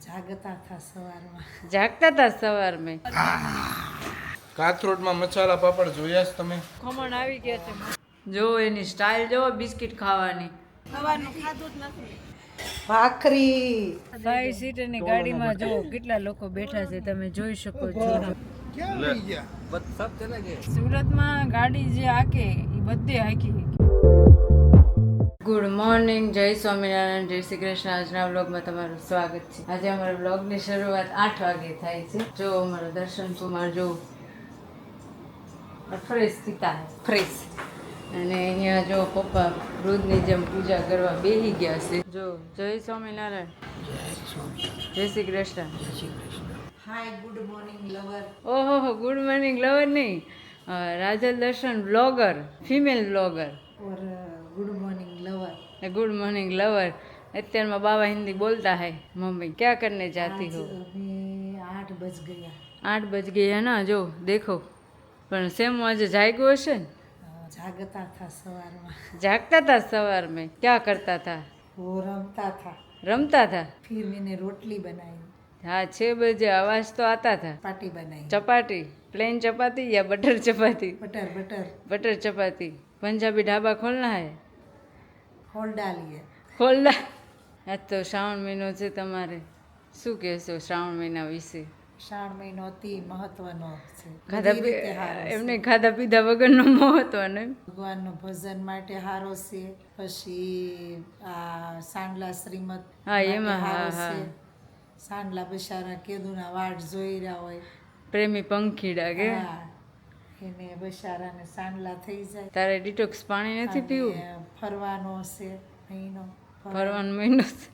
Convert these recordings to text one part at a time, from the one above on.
જાગતા હતા સવારમાં. જાગતા હતા સવારમાં. કાથરોડમાં મસાલા પાપડ જોયા છે તમે? ખમણ આવી ગયા છે. જો એની સ્ટાઇલ જો બિસ્કિટ ખાવાની. સવારનું ખાધું જ નથી. ભાખરી 5 સીટરની ગાડીમાં જો કેટલા લોકો બેઠા છે તમે જોઈ શકો છો. સુરતમાં ગાડી જે હાકે એ બધે હાકી. ગુડ મોર્નિંગ, જય સ્વામિનારાયણ, જય શ્રી કૃષ્ણ. આજના વ્લોગમાં તમારું સ્વાગત છે. આજે અમારા વ્લોગની શરૂઆત 8 વાગે થાય છે. જો અમારા દર્શન કુમાર જો ફ્રેશ પીતા ફ્રેશ, અને અહીંયા જો પપ્પા રોજની જેમ પૂજા કરવા બેસી ગયા છે. જો જય સ્વામિનારાયણ, જય Shri Krishna. Hi good morning lover. ઓહો, ગુડ મોર્નિંગ લવર નહીં, Rajal Darshan blogger, female blogger. और good morning lover. Good morning lover. અત્યારમાં બાबा हिंदी बोलता है. मम्मी क्या करने जाती हो? अभी 8 बज गया. 8 बज गया ना. जो देखो, પણ સેમ આજે જાગ્યો હશે ને. जागता था सवाરમાં. જાગતા હતા સવાર में. क्या करता था? वो रमता था. रमता था. फिर मैंने रोटली बनाई. हाँ 6 बजे आवाज तो आता था. पाटी बनाई. चपाटी, प्लेन चपाती या बटर चपाती? बटर बटर बटर चपाती. पंजाबी ढाबा खोलना है. खोल डालिए. ખોલના. આજ તો શ્રાવણ મહિનો છે. તમારે શું કહેશો શ્રાવણ મહિના વિશે? શ્રાવણ મહિનો અતિ મહત્વનો છે. ખાધા બધી રીતે હારો છે. એમને ખાધા પીધા વગરનો મહત્વ નહીં. ભગવાનનું ભજન માટે હારો છે. પછી આ સાંડલા શ્રીમદ હા, એમાં માટે હા હારો હા. છે. સાંડલા બિચારા કેદુના વાટ જોઈ રહ્યા હોય. પ્રેમી પંખીડા કે હા, એને બિચારાને સાંડલા થઈ જાય. તારે ડિટોક્સ પાણી નથી પીવું? અને ફરવાનો છે મહિનો. ફરવાનો મહિનો છે.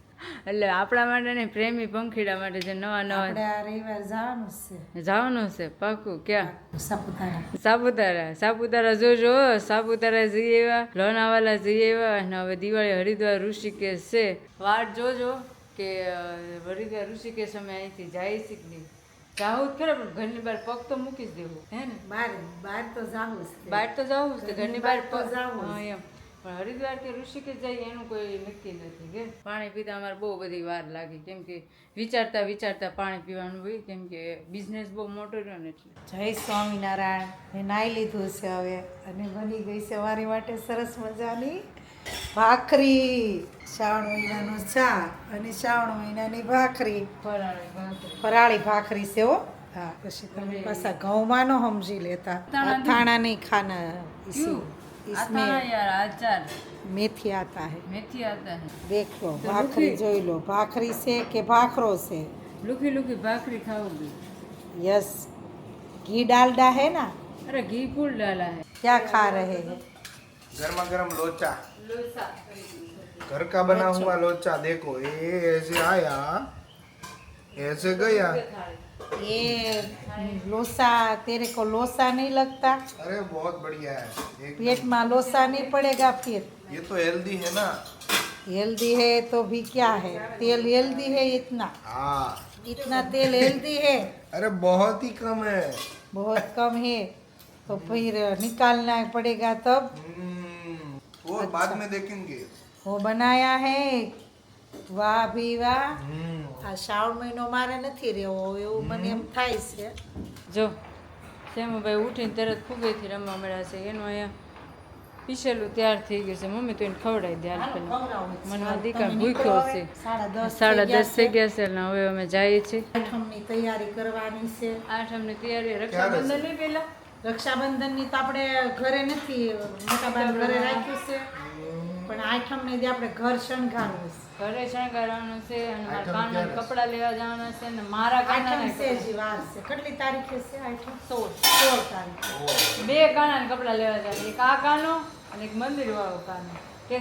એટલે આપણા માટે નહીં, પ્રેમી પંખીડા માટે જે નવા નવા આપણે આ રવિવાર જવાનું છે જવાનું છે. પાકું. ક્યાં? સાપુતારા. સાપુતારા. સાપુતારા જોજો. સાપુતારા જઈ આવ્યા, લોનાવાલા જઈ આવ્યા, અને હવે દિવાળી હરિદ્વાર ઋષિકેશ છે. વાટ જોજો કે હરિદ્વાર ઋષિકેશ અમે અહીંથી જાય છે કે નહીં. જાવું જ ખરા, પણ ઘરની બહાર પગ તો મૂકી જ દેવું હે ને. બહાર બહાર તો જાવું જ છે. બહાર તો જવું જ છે, ઘરની બહાર તો જાવું જ. હા એમ. પણ હરિદ્વાર કે ઋષિકેશ જાય એનું કોઈ નક્કી નથી કે. પાણી પીતા અમારે બહુ બધી વાર લાગી, કેમ કે વિચારતા વિચારતા પાણી પીવાનું હોય, કેમ કે બિઝનેસ બહુ મોટો રહ્યો ને એટલે. જય સ્વામિનારાયણ. મેં નાહી લીધું છે હવે, અને બની ગઈ છે મારી માટે સરસ મજાની ભાખરી. શ્રાવણ મહિનાનો ચા અને શ્રાવણ મહિનાની ભાખરી. ફરાળી ભાખરી. ફરાળી ભાખરી છે હો. હા, પછી તમે પાછા ઘઉંમાં નો સમજી લેતા. અથાણા નહીં ખાના. क्यों? इसमें आता है यार अचार, मेथी आता है. मेथी आता है. देख लो भाखरी જોઈ લો. ભાખરી છે કે ભાખરો છે? लुकी लुकी भाखरी खाओगी? यस. घी डालडा है ना. अरे घी फुल डाला है. क्या खा रहे हैं? गर्मा गर्म लोचा, लोसा. घर का बना हुआ लोचा. देखो ये ऐसे आया, ऐसे गया. ये लोसा तेरे को लोसा नहीं लगता? अरे बहुत बढ़िया है. एक पेट में लोसा नहीं पड़ेगा फिर? ये तो हेल्दी है ना. हेल्दी है तो भी क्या है, तेल हेल्दी है इतना? हाँ. इतना तेल हेल्दी है? अरे बहुत ही कम है. बहुत कम है तो फिर निकालना पड़ेगा तब. वो बाद में देखेंगे. वो बनाया है. વાહ ભી વાહ. આ શ્રાવણ મહિનો મારે નથી રહેવો એવું મને એમ થાય છે. જો શેમુભાઈ ઉઠીને તરત ફુગેથી રમવા મળ્યા છે. એનું અહીંયા પીસેલું તૈયાર થઈ ગયું છે. મમ્મી તો એને ખવડાવી દે હાલ પેલા. મને દીકરા ભૂખ્યો છે. 10:30 થઈ ગયા છે ને હવે અમે જઈએ છીએ. આઠમની તૈયારી કરવાની છે. આઠમની તૈયારી. રક્ષાબંધન નહીં પેલા? રક્ષાબંધનની તો આપણે ઘરે નથી, મોટા બાન ઘરે રાખ્યું છે, પણ આઠમની જે આપણે ઘર શણગારવું છે. ઘરે શણગારવાનું છે, અને મારા કાના કપડાં લેવા જવાના છે, ને મારા આઠમ કાના છે હજી વાર છે. કેટલી તારીખે છે આઠમ? 16 તારીખે. 2 કાનાને કપડાં લેવા જવાના. એક આ કાનો અને એક મંદિર વાળો કાનો. કે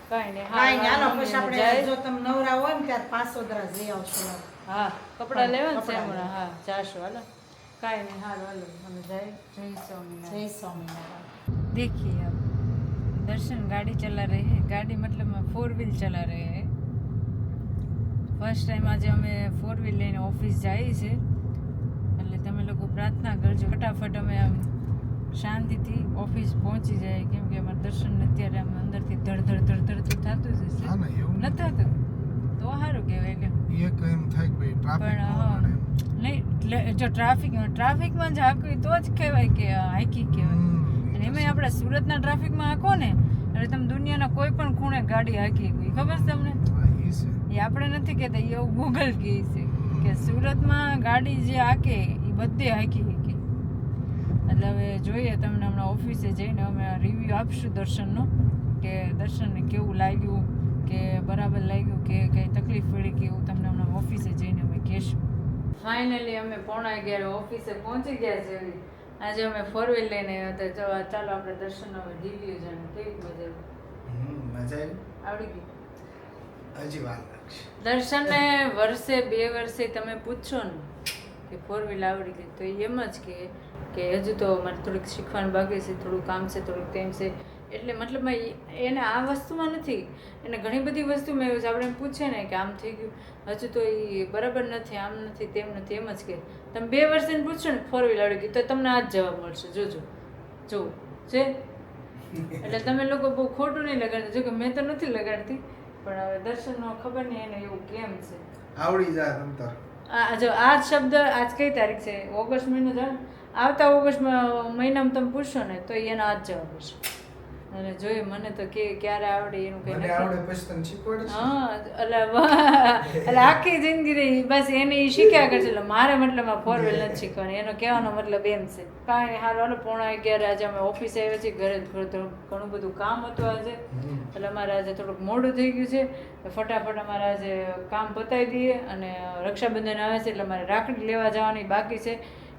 કાંઈ નહીં. કાંઈ નહીં, હાલો પછી હા, આપણે જો તમે નવરા હોય ને ત્યારે પાસોદરા જઈ આવશો. હા કપડાં લેવા ને છે કપડાં હમણાં. હા જાશું હાલો. કાંઈ નહીં, હાલો હાલો અમે જાય. જય સ્વામિનારાયણ. જય સ્વામિનારાયણ. देखिए आप दर्शन गाड़ी चला रहे हैं. गाड़ी मतलब 4 व्हील चला रहे हैं. ફર્સ્ટ ટાઈમ આજે અમે 4 વ્હીલ લઈને ઓફિસ જઈએ છીએ. એટલે તમે લોકો પ્રાર્થના કરજો ફટાફટ અમે આમ શાંતિથી ઓફિસ પહોંચી જાય, કેમ કે અમારે દર્શન અત્યારે આમ અંદરથી ધડ ધડ ધડ ધડ થતું જ હશે. હા ને એવું નથી થતું તો સારું કહેવાય કે એક એમ થાય કે ભાઈ ટ્રાફિક નહીં એટલે જો ટ્રાફિકમાં જ હાંકવી તો જ કહેવાય કે હાઈકિંગ કહેવાય. અને એમાંય આપણે સુરતના ટ્રાફિકમાં હાંકો ને એટલે તમે દુનિયાના કોઈ પણ ખૂણે ગાડી હાંકી ગઈ ખબર છે તમને? એ આપણે નથી કહેતા, એવું ગૂગલ કહે છે કે સુરતમાં ગાડી જે હાંકે એ બધે હાંકી શકે. એટલે હવે જોઈએ તમને હમણાં ઓફિસે જઈને અમે રિવ્યૂ આપશું દર્શનનો કે દર્શનને કેવું લાગ્યું, કે બરાબર લાગ્યું, કે કંઈ તકલીફ પડી કે એવું તમને હમણાં ઓફિસે જઈને અમે કહેશું. ફાઇનલી અમે 11:30 ઓફિસે પહોંચી ગયા છે. આજે અમે 4 વ્હીલ લઈને આવ્યા હતા. ચાલો આપણે દર્શનનો રિવ્યૂ જાણીએ કેવી મજા આવી. મજા આવડી ગઈ? હજી વાર લાગશે. દર્શનને વર્ષે 2 વર્ષે તમે પૂછશો ને કે 4 વ્હીલ આવડી ગઈ તો એમ જ કે હજુ તો મારે થોડુંક શીખવાનું બાકી છે, થોડું કામ છે, થોડુંક તેમ છે. એટલે મતલબમાં એને આ વસ્તુમાં નથી, એને ઘણી બધી વસ્તુમાં એવું છે. આપણે એમ પૂછે ને કે આમ થઈ ગયું, હજુ તો એ બરાબર નથી, આમ નથી, તેમ નથી, એમ જ કે તમે 2 વર્ષે પૂછશો ને 4 વ્હીલ આવડી ગઈ તો તમને આ જ જવાબ મળશે. જોવો છે. એટલે તમે લોકો બહુ ખોટું નહીં લગાડતા. જો કે મેં તો નથી લગાડતી, પણ હવે દર્શનનો ખબર નહીં એને એવું કેમ છે. આવડી જાય તમ તાર. આ શબ્દ આજ કઈ તારીખ છે? ઓગસ્ટ મહિનો જાણ. આવતા ઓગસ્ટમાં મહિનામાં તમે પૂછશો ને તો એનો આ જ જવાબ હશે. અને જોઈએ મને તો કે ક્યારે આવડે એનું કઈ મને આવડે પછી તને શીખવાડીશ. હા એટલે આખી જિંદગી રહી બસ એને એ શીખ્યા કરશે. એટલે મારે મતલબ 4 વ્હીલ નથી શીખવાની, એનો કહેવાનો મતલબ એમ છે. કાંઈ હાલો 11:30 આજે અમે ઓફિસે આવ્યા છીએ. ઘરે ઘણું બધું કામ હતું આજે, એટલે અમારે આજે થોડુંક મોડું થઈ ગયું છે. ફટાફટ અમારે આજે કામ પતાવી દઈએ. અને રક્ષાબંધન આવે છે એટલે અમારે રાખડી લેવા જવાની બાકી છે,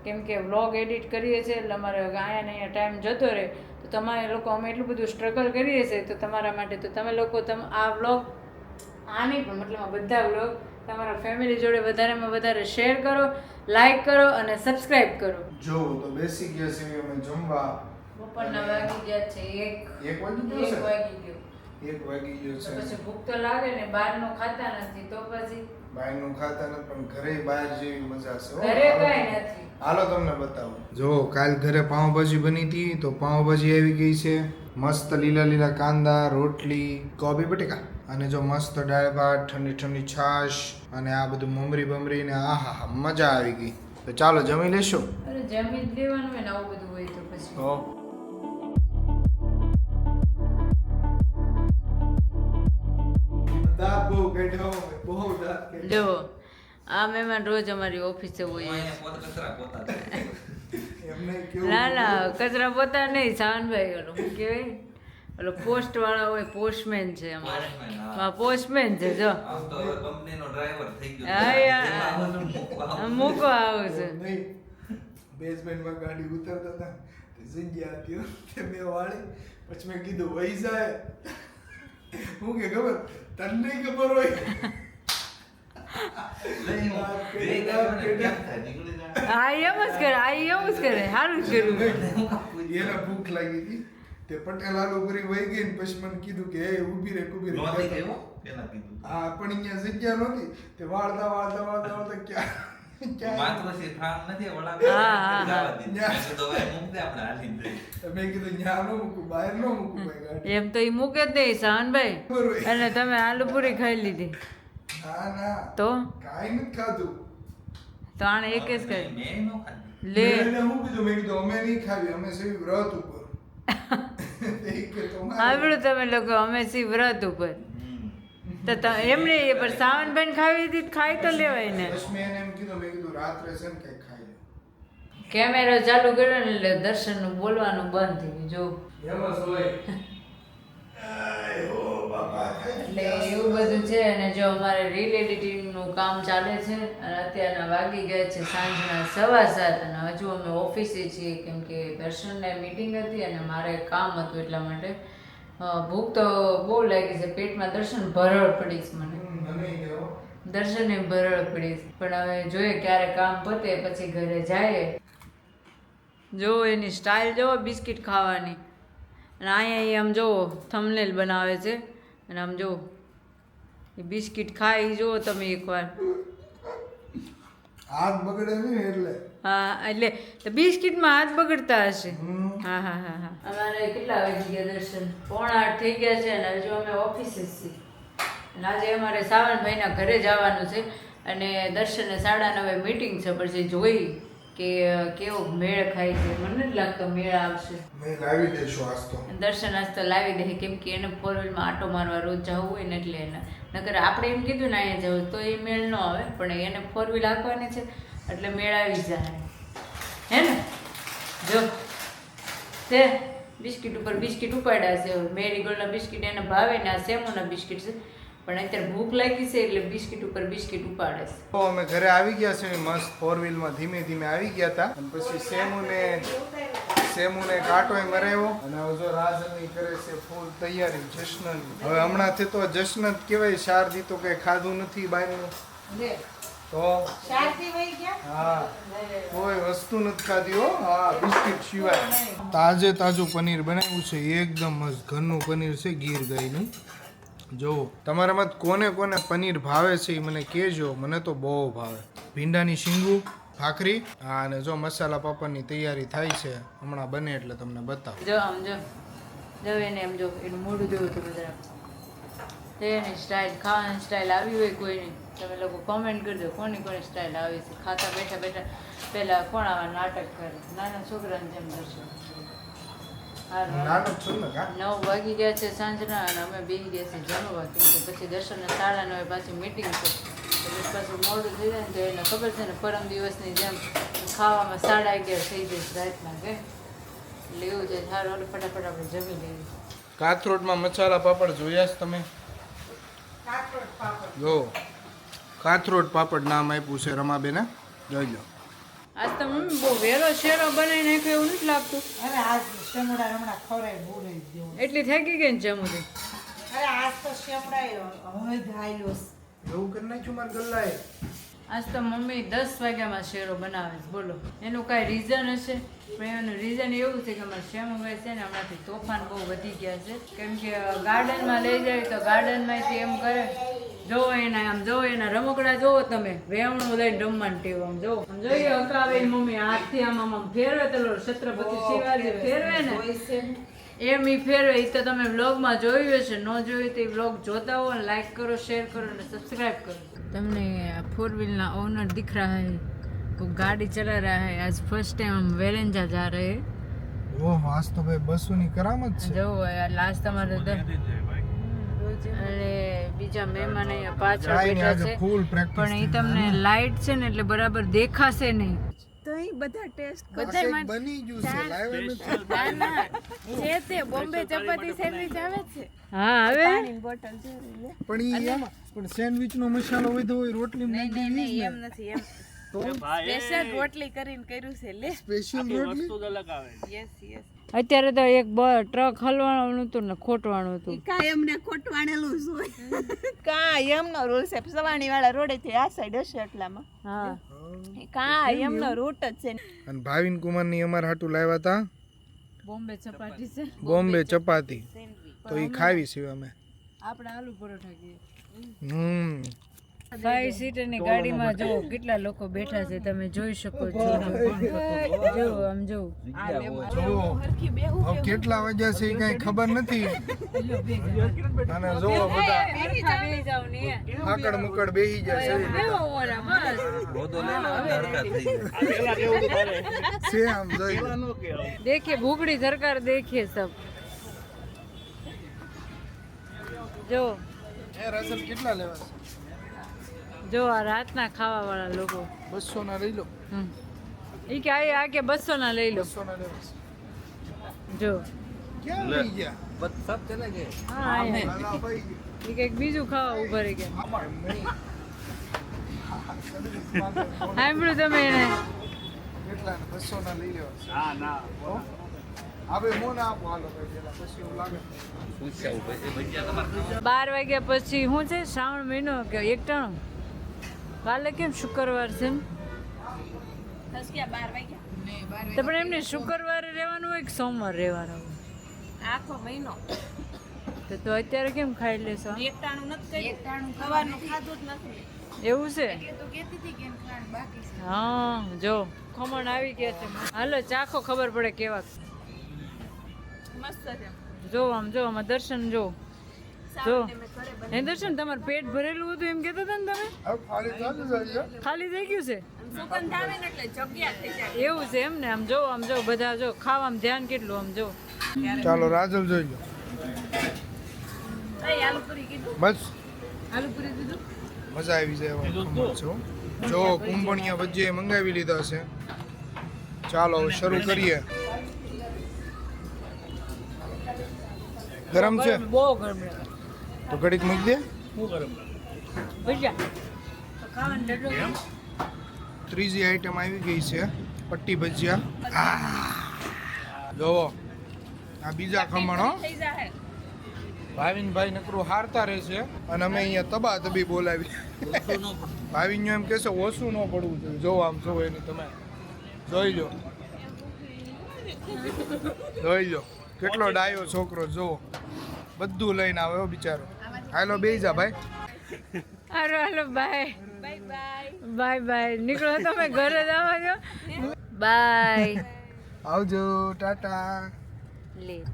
કેમ કે વ્લોગ એડિટ કરીએ છીએ એટલે અમારે અહીંયા ને અહીંયા ટાઈમ જતો રહે. તો તમારે લોકો અમે એટલું બધું સ્ટ્રગલ કરીએ છીએ તો તમારા માટે તો તમે લોકો આ વ્લોગ આ નહીં પણ મતલબ બધા વ્લોગ તમારા ફેમિલી જોડે વધારેમાં વધારે શેર કરો, લાઈક કરો અને સબસ્ક્રાઈબ કરો. જો તો બેસી ગયા છે અમે જમવા. બપોરના વાગી ગયા છે 1 વાગી ગયો. 1 વાગી ગયો છે. પછી ભૂખ તો લાગે ને, બહારનું ખાતા નથી તો પછી બહારનું ખાતા નથી પણ ઘરે બહાર જેવી મજા છે. ઘરે કઈ નથી. હાલો તમને બતાવું. જો કાલ ઘરે પાઉંભાજી બની હતી તો પાઉંભાજી આવી ગઈ છે. મસ્ત લીલા લીલા કાંદા, રોટલી, કોબી બટેકા અને જો મસ્ત દાળ ભાત, ઠંડી ઠંડી છાશ અને આ બધું મમરી બમરી ને આહા મજા આવી ગઈ. તો ચાલો જમી લેશો. અરે જમી જ લેવાનું હોય ને આવું બધું હોય તો પછી. જો આ મહેમાન રોજ અમારી ઓફિસે હોય. ના કચરા પોતા નહીં, સાવનભાઈ ઓલો શું કહેવાય ઓલો પોસ્ટ વાળા હોય, પોસ્ટમેન છે અમારે. પોસ્ટમેન છે જો. મૂકો આવું છે. બેઝમેન્ટમાં ગાડી ઉતરતા હતા તે જગ્યા હતી તે મેં વાળી પછી મેં કીધું વહી જાય. હું કે ખબર તને નહીં ખબર હોય. સારું કર્યું. એને ભૂખ લાગી હતી તે પટેલ આલુ પૂરી વહી ગઈ ને પછી મને કીધું કે એ ઊભી રહે હા પણ અહીંયા જગ્યા નહોતી તે વાળતા વાળતા વાળતા વાળતા ક્યાં મેં કીધું ન્યા નો મૂકું બહાર નો મૂકું ભાઈ. એમ તો એ મૂકે જ નહીં સાવનભાઈ. અને તમે આલુ પૂરી ખાઈ લીધી? ના તો કાઈ નથી ખાધું. તો આને એક જ ખાઈ લે. હું કીધું મેં કીધું અમે નહીં ખાવી, અમે સહી વ્રત ઉપર. સાંભળ્યું તમે લોકો, અમે સી વ્રત ઉપર. તો એમને એ પણ સાવનભાઈ ખાવી હતી ખાઈ તો લેવાય ને. મેં એને એમ કીધું મેં કીધું રાત્રે છે ને કઈ ખાઈ લે. કેમેરો ચાલુ કર્યો ને એટલે દર્શનનું બોલવાનું બંધ થઈ ગયું. જો એમ જ હોય. એટલે એવું બધું છે. અને જો અમારે રીલ એડિટિંગનું કામ ચાલે છે અને અત્યારના વાગી ગયા છે સાંજના 7:15 અને હજુ અમે ઓફિસે છીએ કેમ કે દર્શનને મીટિંગ હતી અને મારે કામ હતું એટલા માટે. ભૂખ તો બહુ લાગી છે પેટમાં. દર્શન ભરડ પડી છે મને. દર્શનને ભરડ પડી છે પણ હવે જોઈએ ક્યારે કામ પતે પછી ઘરે જાય. જો એની સ્ટાઇલ જો બિસ્કિટ ખાવાની. અને અહીંયા આમ જો થંબનેલ બનાવે છે અને આમ જો એ બિસ્કિટ ખાઈ જુઓ તમે એકવાર. હાથ બગડે ને એટલે. હા એટલે બિસ્કિટમાં હાથ બગડતા હશે. હા. અમારે કેટલા વાગી ગયા દર્શન? 7:45 થઈ ગયા છે અને હજુ અમે ઓફિસે છીએ. અને આજે અમારે સાવનભાઈના ઘરે જવાનું છે. અને દર્શનને 9:30 મીટિંગ છે, પછી જોઈ કે કેવો મેળ ખાય છે. મને નથી લાગતો મેળ આવશે. મેં લાવી દેશું આજ તો. દર્શન આજ તો લાવી દે, કેમ કે એને 4 વ્હીલમાં આટો મારવા રોજ જવું હોય ને, એટલે એને નકર આપણે એમ કીધું ને અહીંયા જવું તો એ મેળ ન આવે, પણ એને 4 વ્હીલ આપવાની છે એટલે મેળ આવી જાય. હે ને? જો તે બિસ્કિટ ઉપર બિસ્કિટ ઉપાડ્યા છે. મેરીગોલ્ડના બિસ્કિટ એને ભાવે ને આ સેમોના બિસ્કિટ છે, પણ અત્યારે ભૂખ લાગી છે એટલે બિસ્કિટ ઉપર બિસ્કિટ ઉપાડે છે. તો અમે ઘરે આવી ગયા છે મસ્ત 4 વ્હીલમાં ધીમે ધીમે આવી ગયા હતા. અને પછી સેમુને કાંટોય મરાવ્યો અને હવે જો રાજની કરે છે ફૂલ તૈયારી જશ્નની. હવે હમણાંથી તો જશ્ન જ કહેવાય. શારદી તો કઈ ખાધું નથી બહારનું તો હા કોઈ વસ્તુ નથી ખાધી હો. હા બિસ્કિટ સિવાય. તાજે તાજું પનીર બનાવ્યું છે, એકદમ મસ્ત ઘરનું પનીર છે, ગીર ગાયનું. જો તમારામાં કોને કોને પનીર ભાવે છે એ મને કહેજો. મને તો બહુ ભાવે. ભીંડાની શીંગું, ભાખરી, હા, અને જો મસાલા પાપડની તૈયારી થાય છે, હમણાં બને એટલે તમને બતાવો. જો આમ જો એને એમ જો એનું મોઢું જોયું હતું બધા. એની સ્ટાઇલ, ખાવાની સ્ટાઇલ આવી હોય કોઈની, તમે લોકો કોમેન્ટ કરજો કોની કોની સ્ટાઇલ આવી છે. ખાતા બેઠા બેઠા પહેલા કોણ આવા નાટક કરે, નાના છોકરાને જેમ દર્શન. નાટક છું ને કા 9 વાગી ગયા છે સાંજના, અને અમે બેસી ગયા છે જમવા, કેમ કે પછી દર્શનને 9:30 પાછી મીટિંગ છે, એટલે પાછું મોડું થઈ જાય ને, તો એને ખબર છે ને પરમ દિવસની જેમ ખાવામાં 11:30 થઈ જશે રાતના, કે એટલે એવું છે. સારું, ફટાફટ આપણે જમી લઈએ. કાથરોડમાં મસાલા પાપડ જોયા છે તમે? જો કાથરોડ પાપડ નામ આપ્યું છે રમાબેને, જોઈ લો. આજ તો મમ્મી બહુ વેલો શેરો બનાવી નાખ્યો એવું નથી લાગતું. અરે આજ શેમડા હમણાં ખવડાય બોલે દેવું. એટલી થાકી ગઈ ને જમુદી. અરે આજ તો શેમડા હવે ધાયલો એવું કરી નાખ્યું મારા ગલ્લાએ. આજ તો મમ્મી 10 વાગ્યામાં શેરો બનાવે છે, બોલો એનું કાંઈ રીઝન હશે? પણ એનું રીઝન એવું છે કે અમારા શ્યામભાઈ છે ને હમણાંથી તોફાન બહુ વધી ગયા છે, કેમ કે ગાર્ડનમાં લઈ જાય તો ગાર્ડનમાંથી એમ કરે, જોવો એના આમ જોવો એના રમકડા જોવો તમે, વેવણું લઈને રમવાનું ટેવ. આમ જોવો, આમ જોઈએ હકાવે મમ્મી હાથથી આમ આમ ફેરવે, તો છત્રપતિ શિવાજી ફેરવે ને એમ ઈ ફેરવે. એ તો તમે વ્લોગમાં જોયું હશે, ન જોયું તો એ વ્લોગ જોતા હો, લાઈક કરો, શેર કરો અને સબસ્क्राइब કરો. તમને 4 व्हीलના ओनर दिख रहा है, वो गाड़ी चला रहा है. आज फर्स्ट टाइम हम वेलेंजा जा रहे हैं. ઓહ આજ તો ભાઈ બસોની કરામત છે. જો લાસ્ટ તમારે અને બીજા મહેમાન અહીંયા પાછળ બેઠા છે, પણ એ તમને લાઈટ છે ને એટલે બરાબર દેખાશે નહીં. તો અહીં બધા ટેસ્ટ બધા બની ગયું છે, લાઈવ નથી. જે તે બોમ્બે ચપાતી સેન્ડવિચ આવે છે, હા હવે પાણી બોટલ જોઈ લે. પણ ઈ એમાં પણ સેન્ડવિચ નો મસાલો વધ્યો હોય રોટલી નહીં એમ નથી, એમ સ્પેશિયલ રોટલી કરીને કર્યું છે લે, સ્પેશિયલ રોટલી. યસ અત્યારે તો એક ટ્રક હલવાનું હતું ને ખોટવાનું હતું. કાયમને ખોટવાણેલું જ હોય. કાયમનો રૂલ છે, સવાણી વાળા રોડે થી આ સાઈડ હશે એટલામાં. હા કાયમનો રૂટ જ છે. અને ભાવિન કુમાર ની અમાર હાટુ લાવ્યા હતા બોમ્બે ચપાટી છે, બોમ્બે ચપાતી, તો ઈ ખાવી છે અમે. આપણે આલુ પરોઠા કહીએ. 5 સીટરની ગાડીમાં જો કેટલા લોકો બેઠા છે તમે જોઈ શકો છો. જો આમ જો હવે કેટલા વાગ્યા છે એ કઈ ખબર નથી. અને જો બધા આકડ મુકડ બેહી ગયા છે આમ જોઈ. देखिए भूखड़ी सरकार देखिए सब जो એ રસલ કેટલા લેવા છે? જો આ રાતના ખાવા વાળા લોકો 200 ના લઈ લો. ઈ કે આ કે 200 ના લઈ લો. 200 ના લેવા છે. જો ક્યાં લઈ ગયા? બસ સબ ચલે ગયે. હા હાલા ભાઈ ઈ કંઈક બીજું ખાવા ઉભા રહી ગયા. સાંભળ્યું તમે એને? કેટલા 200 ના લઈ લેવા છે. હા ના હવે મોને આપો હાલો ભાઈ પેલા પછી એવું લાગે. 12 વાગ્યા પછી શું છે શ્રાવણ મહિનો કે એકટાણું? કાલે કેમ શુક્રવાર છે ને? 12 વાગ્યા તો પણ એમને શુક્રવારે રહેવાનું હોય કે સોમવાર રહેવાનું હોય? આખો મહિનો તો અત્યારે કેમ ખાઈ લેશો? એકટાણું નથી કર્યું, એકટાણું ખાવાનું ખાધું જ નથી. એવું છે? તો કહેતી હતી કે ખાવાનું બાકી છે. હા જો ખમણ આવી ગયા છે. હાલો ચાખો ખબર પડે કેવા. મસ્ત છે. જો આમ જો આમાં દર્શન જો જો હે દર્શન તમારું પેટ ભરેલું હતું એમ કહેતા હતા ને તમે ખાલી થઈ ગયું છે સુગંધ આવે ને એટલે જગ્યા થઈ જાય. એવું છે એમ ને આમ જો બધા જો ખાવામાં ધ્યાન કેટલું આમ જો ચાલો રાજલ જોઈ લો આલુપુરી કીધું. બસ આલુપુરી દીધું મજા આવી જાય એવા ખમણ છે હો. જો કુંભણિયા ભજીયા મંગાવી લીધા છે ચાલો હવે શરૂ કરીએ ગરમ છે બહુ ગરમ લાગે તો ઘડીક મૂકી દે ભજીયા તો ખાવાનું ડડો ત્રીજી આઈટમ આવી ગઈ છે પટ્ટી ભજીયા જોવો આ બીજા ખમણ હો થઈ જાય. ભાવિનભાઈ નકરું હારતા રહેશે અને અમે અહીંયા તબા તબી બોલાવી ભાવિન એમ કહેશે ઓછું ન પડવું જોઈએ જો આમ જો એની તમે જોઈ લો કેટલો ડાયો છોકરો જો બધું લઈને આવ્યો બિચારો હાલો બેહી જા ભાઈ હાલો બાય બાય બાય નીકળો તમે ઘરે જવા દો બાય આવજો ટાટા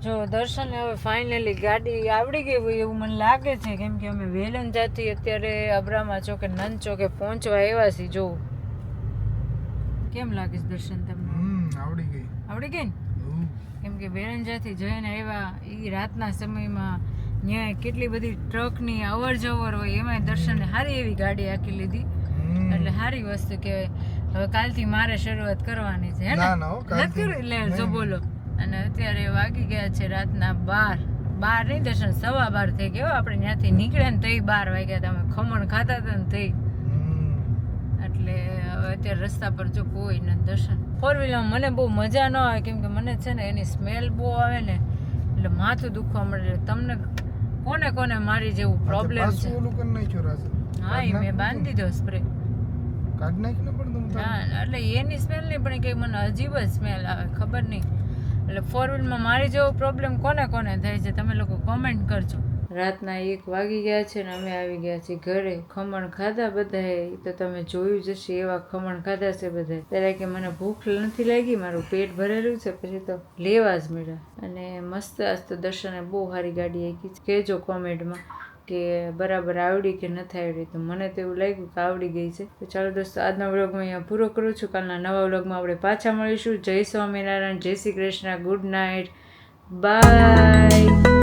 જો દર્શન હવે ફાઇનલી ગાડી આવડી ગઈ હોય એવું મને લાગે છે કેમ કે અમે વેલન જાતી અત્યારે અબ્રામા ચોકે નંદ ચોકે પહોંચવા આવ્યા છીએ જો કેમ લાગે છે દર્શન તમને આવડી ગઈ આવડી ગઈ ને કેમ કે વેલંજાથી જઈને આવ્યા એ રાતના સમયમાં ત્યાં કેટલી બધી ટ્રકની અવર જવર હોય એમાં દર્શને સારી એવી ગાડી આખી લીધી એટલે સારી વસ્તુ કહેવાય હવે કાલથી મારે શરૂઆત કરવાની છે હે ને ના, ના, હો, કાલથી નથી કરી? લે જો બોલો અને અત્યારે વાગી ગયા છે રાતના 12 નહીં દર્શન 12:15 થઈ ગયો આપણે ત્યાંથી નીકળ્યા ને તઈ 12 વાગ્યા હતા અમે ખમણ ખાતા હતા ને તઈ એટલે હવે અત્યારે રસ્તા પર જો કોઈ નથી દર્શન ફોર વ્હીલમાં મને બહુ મજા ન આવે કેમ કે મને છે ને એની સ્મેલ બહુ આવે ને એટલે માથું દુખવા મળે એટલે તમને કોને મારી જેવું પ્રોબ્લેમ છે પાછું ઓલું કરી નાખ્યો રાજલ હા એ મેં બાંધી દીધો સ્પ્રે કાઢ નાખી ને પણ તમે હા એટલે એની સ્મેલ નહીં પણ કંઈ મને અજીબ જ સ્મેલ આવે ખબર નહીં એટલે ફોર વ્હીલમાં મારી જેવો પ્રોબ્લેમ કોને થાય છે તમે લોકો કોમેન્ટ કરજો રાતના 1 વાગી ગયા છે ને અમે આવી ગયા છીએ ઘરે ખમણ ખાધા બધાએ તો તમે જોયું જ હશે એવા ખમણ ખાધા છે બધાએ ત્યારે કે મને ભૂખ નથી લાગી મારું પેટ ભરેલું છે પછી તો લેવા જ મળ્યા અને મસ્ત આજ તો દર્શને બહુ સારી ગાડી આંકી છે કહેજો કોમેન્ટમાં કે બરાબર આવડી કે નથી આવડી તો મને તો એવું લાગ્યું કે આવડી ગઈ છે તો ચાલો દોસ્તો આજના વ્લોગમાં અહીંયા પૂરો કરું છું કાલના નવા વ્લોગમાં આપણે પાછા મળીશું જય સ્વામિનારાયણ જય Shri Krishna good night bye